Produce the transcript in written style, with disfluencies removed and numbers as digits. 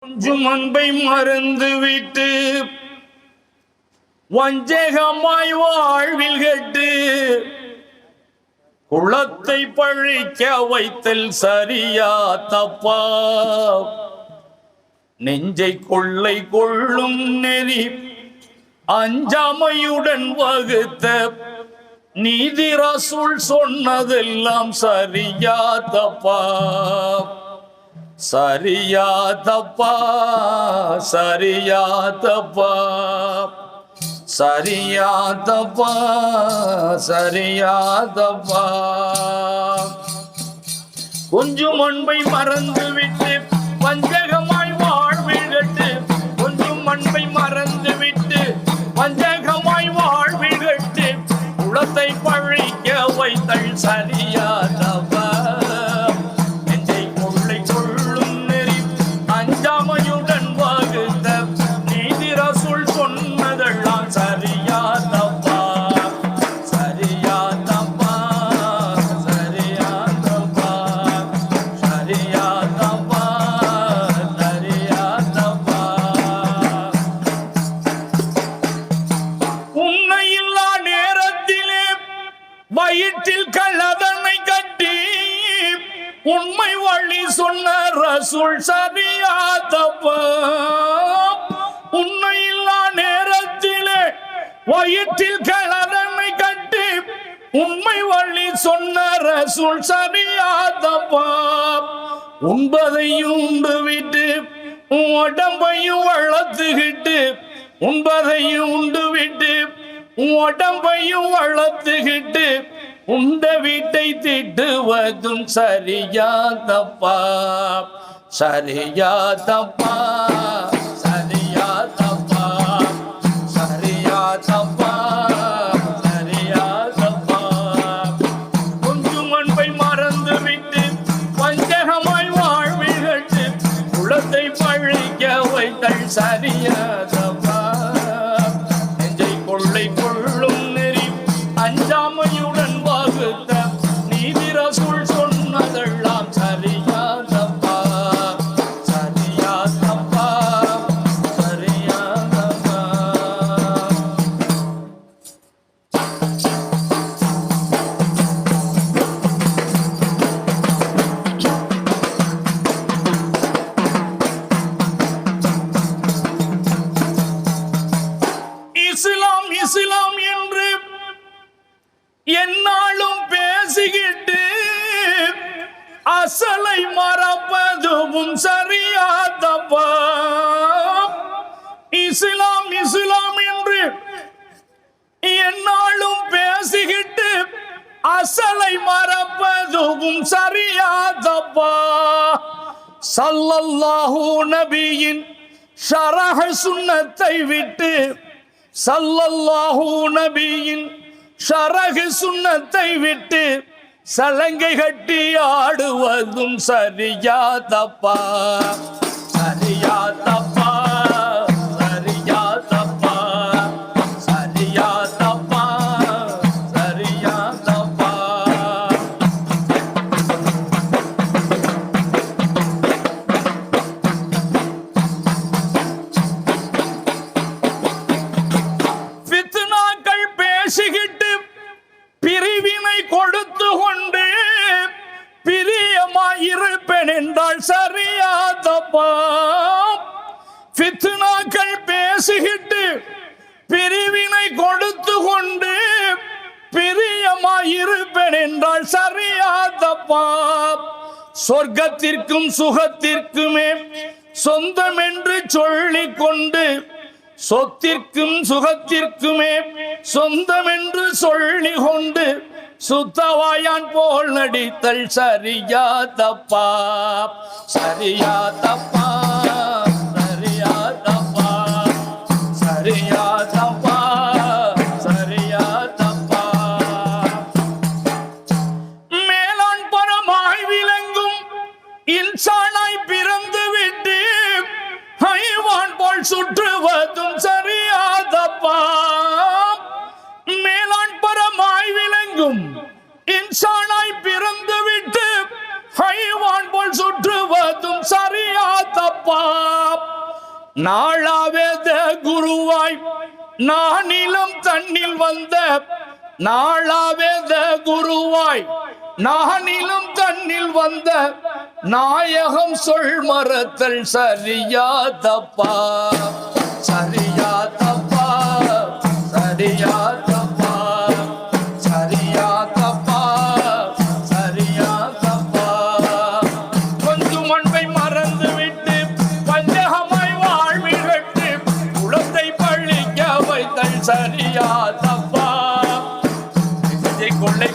கொஞ்சம் அன்பை மறந்துவிட்டு வஞ்சகமாய் வாழ்வில் கெட்டு குளத்தை பழிக்க வைத்தல் சரியா தப்பா? நெஞ்சை கொள்ளை கொள்ளும் நெறி அஞ்சாமையுடன் வகுத்த நீதி ரசூல் சொன்னதெல்லாம் சரியா தப்பா? சரியா தப்பா? சரியா தப்பா? சரியா தப்பா? சரியா தப்பா? கொஞ்சம் அன்பை மறந்துவிட்டு வஞ்சகமாய் வாழ்வில் கெட்டு, கொஞ்சம் அன்பை மறந்துவிட்டு வஞ்சகமாய் வாழ்வில் கெட்டு குளத்தை பழிக்க வைத்தல் சரியா தப்பா? நெஞ்சை கொள்ளை கொள்ளும் நெறி அஞ்சாமையுடன் வகுத்த நீதி ரசூல் சொன்னதெல்லாம் சரியா தப்பா? சரியா தப்பா? சரியா தப்பா? சரியா தப்பா? சரியா தப்பா? உண்மையில்லா நேரத்திலே வயிற்றில் கள்ளதனை கட்டி உண்மை வழி சொன்ன ரசூல் சரியா தப்பா? உண்மையில்லா நேரத்திலே வயிற்றில் கள்ளதனை கட்டி உண்மை வழி சொன்ன ரசூல் சரியா தப்பா? உண்பதையும் உண்டு விட்டு உடம்பையும் வளர்த்துக்கிட்டு, உண்பதையும் உண்டு விட்டு உடம்பையும் வளர்த்துக்கிட்டு உண்ட வீட்டை திட்டுவதும் சரியா தப்பா? சரியா தப்பா? சரியா தப்பா? சரியா தப்பா? சரியா தப்பா? கொஞ்சம் அன்பை மறந்துவிட்டு வஞ்சகமாய் வாழ்வில் கெட்டு குளத்தை பழிக்க வைத்தல் சரியா தப்பா? நெஞ்சை கொள்ளை கொள்ளும் நெறி அஞ்சாமையுடன் வகுத்த நீதி ரசூல் சொன்னதெல்லாம் சரியா தப்பா? சரியா தப்பா? சரியா தப்பா? இஸ்லாம் இஸ்லாம் என்று என்னாலும் பேசிக்கிட்டு அசலை மறப்பதுவும் சரியா தப்பா? இஸ்லாம் இஸ்லாம் என்று என்னாலும் பேசிக்கிட்டு அசலை மறப்பதுவும் சரியா தப்பா? ஸல்லல்லாஹு நபியின் ஷரஹ் சுன்னத்தை விட்டு, ஸல்லல்லாஹு நபியின் ஷரஹ் சுன்னத்தை விட்டு சலங்கை கட்டி ஆடுவதும் சரியா தப்பா? சரியா தப்பா? சரியா தப்பா? சரியா தப்பா? சரியா தப்பா? ஃபித்னாக்கள் பேசிக்கிட்டு பிரிவினை கொடுத்து கொண்டு பிரியமாயிருப்பேன் என்றால் சரியா தப்பா? ஃபித்னாக்கள் பேசிக்கிட்டு பிரிவினை கொடுத்து கொண்டு பிரியமாயிருப்பேன் என்றால் சரியா தப்பா? சொர்க்கத்திற்கும் சுகத்திற்குமே சொந்தம் என்று சொல்லிக் கொண்டு, சொத்திற்கும் சுகத்திற்குமே சொந்தம் என்று சொல்லி கொண்டு சுத்தவாயான் போல் நடித்தல் சரியா தப்பா? சரியா தப்பா? சரியா தப்பா? சரியா தப்பா? சரியா தப்பா? மேலான் பரமாய் விளங்கும் இன்சானாய் பிறந்து விட்டு ஹைவான் போல் சுற்றுவதும் சரியா தப்பா? மேலான் பரமாய் விளங்கும் இன்சானாய் பிறந்து விட்டு ஹைவான் போல் சுற்றுவதும் சரியா தப்பா? நாளாவேத குருவாய் நானிலம் தன்னில் வந்த நாளாவேத குருவாய் நானிலும் தன்னில் வந்த நாயகம் சொல் மறத்தல் சரியா தப்பா சரியா தப்பா சரியா தப்பா சரியா தப்பா சரியா தப்பா கொஞ்சம் அன்பை மறந்து விட்டு பஞ்சகமாய் வாழ்வில் வெட்டு குலத்தை பழிக்க வைத்தல் சரியா தப்பா கொள்ளை